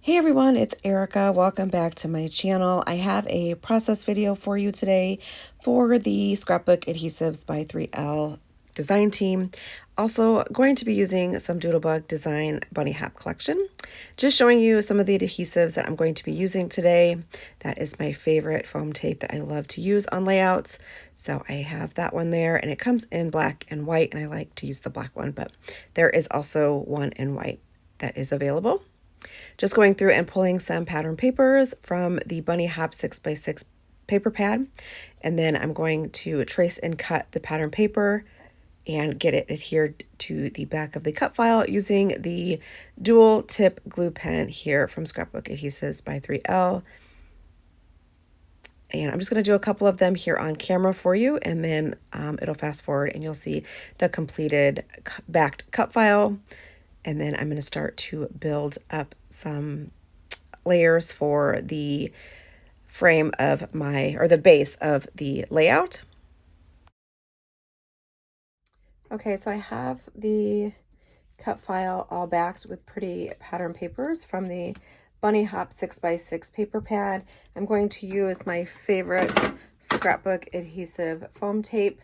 Hey everyone, it's Erica. Welcome back to my channel. I have a process video for you today for the Scrapbook Adhesives by 3L design team. Also going to be using some Doodlebug Design Bunny Hop collection. Just showing you some of the adhesives that I'm going to be using today. That is my favorite foam tape that I love to use on layouts. So I have that one there, and it comes in black and white, and I like to use the black one, but there is also one in white that is available. Just going through and pulling some pattern papers from the Bunny Hop 6x6 paper pad. And then I'm going to trace and cut the pattern paper and get it adhered to the back of the cut file using the dual tip glue pen here from Scrapbook Adhesives by 3L. And I'm just going to do a couple of them here on camera for you, and then it'll fast forward and you'll see the completed backed cut file. And then I'm going to start to build up some layers for the frame of the base of the layout. Okay, so I have the cut file all backed with pretty pattern papers from the Bunny Hop 6x6 paper pad. I'm going to use my favorite Scrapbook adhesive foam tape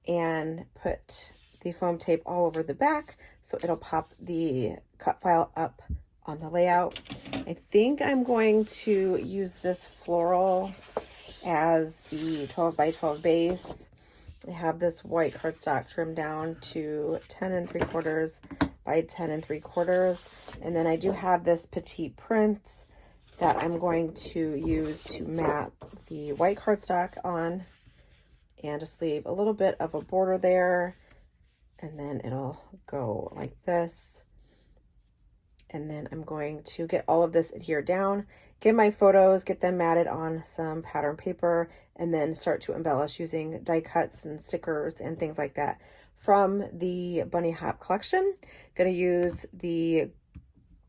and put the foam tape all over the back so it'll pop the cut file up on the layout. I think I'm going to use this floral as the 12x12 base. I have this white cardstock trimmed down to 10 3/4 by 10 3/4, and then I do have this petite print that I'm going to use to map the white cardstock on, and just leave a little bit of a border there, and then it'll go like this. And then I'm going to get all of this adhered down, get my photos, get them matted on some pattern paper, and then start to embellish using die cuts and stickers and things like that from the Bunny Hop collection. Gonna use the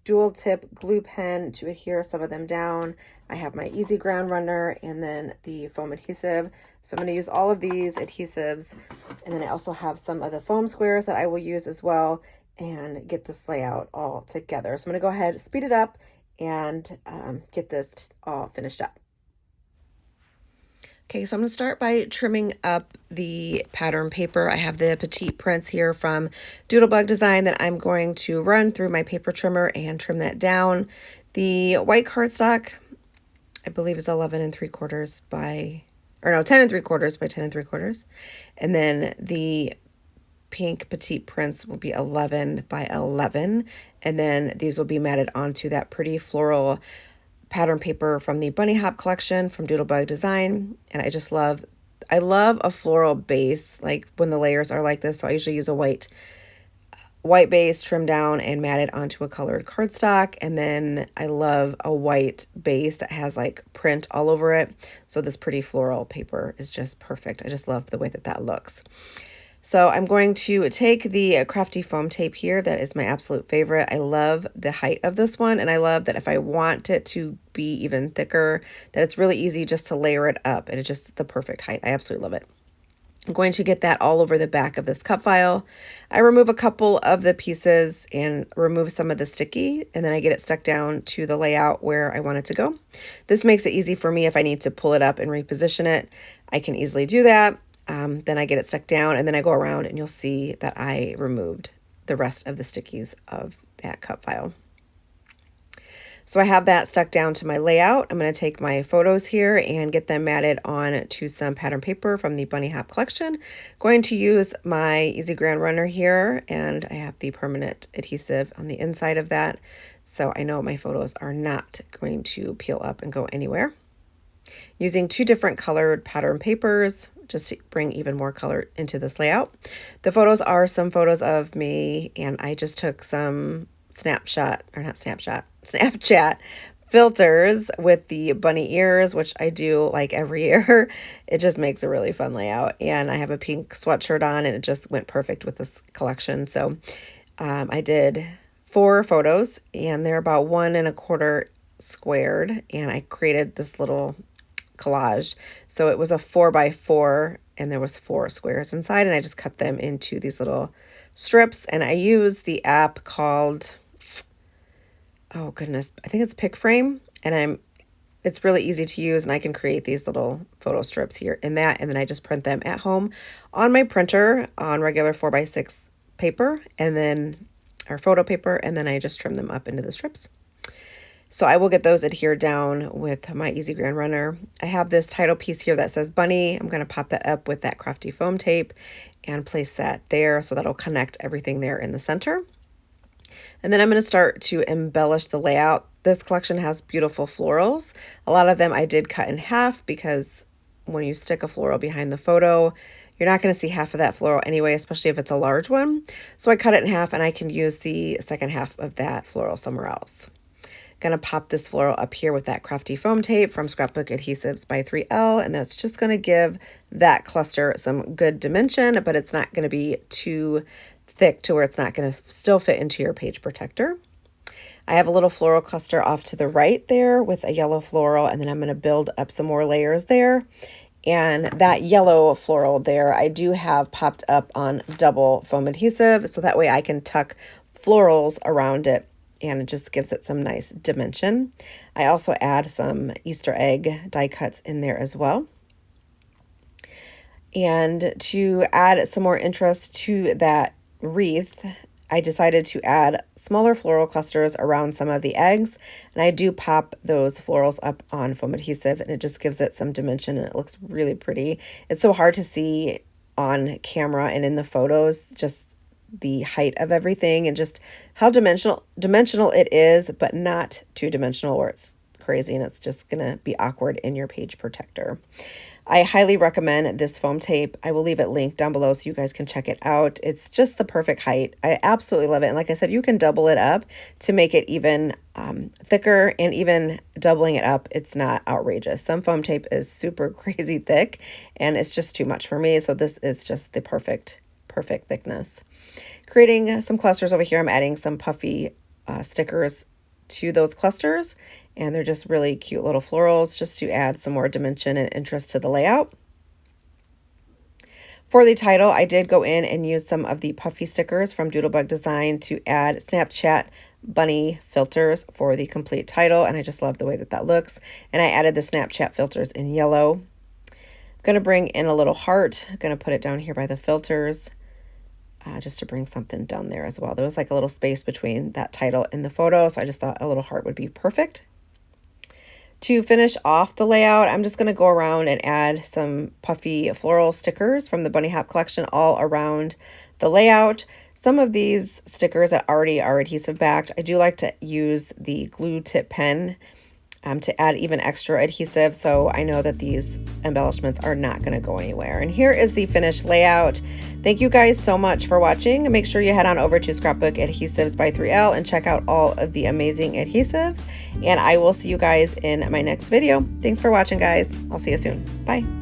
dual tip glue pen to adhere some of them down. I have my easy ground runner and then the foam adhesive. So I'm going to use all of these adhesives, and then I also have some of the foam squares that I will use as well, and get this layout all together. So I'm going to go ahead, speed it up, and get this all finished up. Okay, so I'm going to start by trimming up the pattern paper. I have the petite prints here from Doodlebug Design that I'm going to run through my paper trimmer and trim that down. The white cardstock, I believe, is 11 3/4 by, or no, 10 3/4 by 10 3/4. And then the pink petite prints will be 11 by 11. And then these will be matted onto that pretty floral pattern paper from the Bunny Hop collection from Doodlebug Design. And I love a floral base, like when the layers are like this. So I usually use a white base trimmed down and matted onto a colored cardstock. And then I love a white base that has like print all over it. So this pretty floral paper is just perfect. I just love the way that that looks. So I'm going to take the crafty foam tape here. That is my absolute favorite. I love the height of this one, and I love that if I want it to be even thicker, that it's really easy just to layer it up, and it's just the perfect height. I absolutely love it. I'm going to get that all over the back of this cut file. I remove a couple of the pieces and remove some of the sticky, and then I get it stuck down to the layout where I want it to go. This makes it easy for me if I need to pull it up and reposition it. I can easily do that. Then I get it stuck down, and then I go around, and you'll see that I removed the rest of the stickies of that cut file. So I have that stuck down to my layout. I'm going to take my photos here and get them matted on to some pattern paper from the Bunny Hop collection. Going to use my Easy Ground Runner here, and I have the permanent adhesive on the inside of that, so I know my photos are not going to peel up and go anywhere. Using two different colored pattern papers, just to bring even more color into this layout. The photos are some photos of me, and I just took some Snapchat filters with the bunny ears, which I do like every year. It just makes a really fun layout, and I have a pink sweatshirt on, and it just went perfect with this collection. So I did 4 photos, and they're about 1 1/4 squared, and I created this little collage. So it was a 4x4, and there was 4 squares inside, and I just cut them into these little strips. And I use the app called oh goodness, I think it's pick frame, and it's really easy to use, and I can create these little photo strips here in that, and then I just print them at home on my printer on regular 4x6 paper, and then our photo paper, and then I just trim them up into the strips. So I will get those adhered down with my Easy Grand Runner. I have this title piece here that says Bunny. I'm going to pop that up with that crafty foam tape and place that there so that'll connect everything there in the center. And then I'm going to start to embellish the layout. This collection has beautiful florals. A lot of them I did cut in half because when you stick a floral behind the photo, you're not going to see half of that floral anyway, especially if it's a large one. So I cut it in half, and I can use the second half of that floral somewhere else. Going to pop this floral up here with that crafty foam tape from Scrapbook Adhesives by 3L, and that's just going to give that cluster some good dimension, but it's not going to be too thick to where it's not going to still fit into your page protector. I have a little floral cluster off to the right there with a yellow floral, and then I'm going to build up some more layers there. And that yellow floral there, I do have popped up on double foam adhesive, so that way I can tuck florals around it, and it just gives it some nice dimension. I also add some Easter egg die cuts in there as well. And to add some more interest to that wreath, I decided to add smaller floral clusters around some of the eggs, and I do pop those florals up on foam adhesive, and it just gives it some dimension, and it looks really pretty. It's so hard to see on camera and in the photos, just the height of everything and just how dimensional it is, but not too dimensional where it's crazy and it's just gonna be awkward in your page protector. I highly recommend this foam tape. I will leave it linked down below so you guys can check it out. It's just the perfect height. I absolutely love it. And like I said, you can double it up to make it even thicker, and even doubling it up, it's not outrageous. Some foam tape is super crazy thick and it's just too much for me. So this is just the perfect thickness. Creating some clusters over here. I'm adding some puffy stickers to those clusters, and they're just really cute little florals just to add some more dimension and interest to the layout. For the title, I did go in and use some of the puffy stickers from Doodlebug Design to add Snapchat bunny filters for the complete title, and I just love the way that looks. And I added the Snapchat filters in yellow. I'm going to bring in a little heart. I'm going to put it down here by the filters. Just to bring something down there as well. There was like a little space between that title and the photo, so I just thought a little heart would be perfect. To finish off the layout, I'm just going to go around and add some puffy floral stickers from the Bunny Hop collection all around the layout. Some of these stickers that already are adhesive backed, I do like to use the glue tip pen to add even extra adhesive, so I know that these embellishments are not going to go anywhere. And here is the finished layout. Thank you guys so much for watching. Make sure you head on over to Scrapbook Adhesives by 3L and check out all of the amazing adhesives, and I will see you guys in my next video. Thanks for watching, guys. I'll see you soon. Bye.